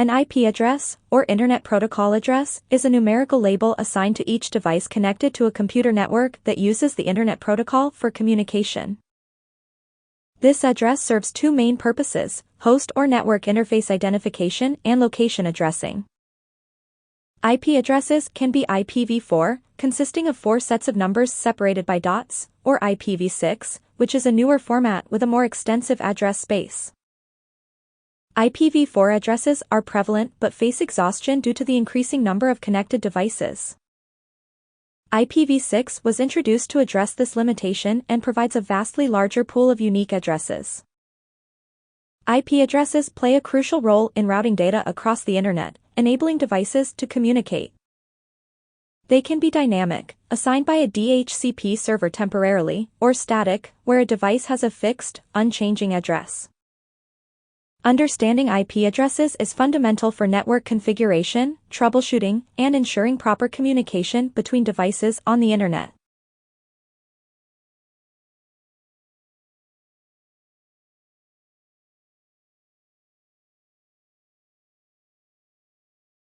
An IP address, or Internet Protocol address, is a numerical label assigned to each device connected to a computer network that uses the Internet Protocol for communication. This address serves two main purposes: host or network interface identification and location addressing. IP addresses can be IPv4, consisting of 4 sets of numbers separated by dots, or IPv6, which is a newer format with a more extensive address space. IPv4 addresses are prevalent but face exhaustion due to the increasing number of connected devices. IPv6 was introduced to address this limitation and provides a vastly larger pool of unique addresses. IP addresses play a crucial role in routing data across the Internet, enabling devices to communicate. They can be dynamic, assigned by a DHCP server temporarily, or static, where a device has a fixed, unchanging address. Understanding IP addresses is fundamental for network configuration, troubleshooting, and ensuring proper communication between devices on the Internet.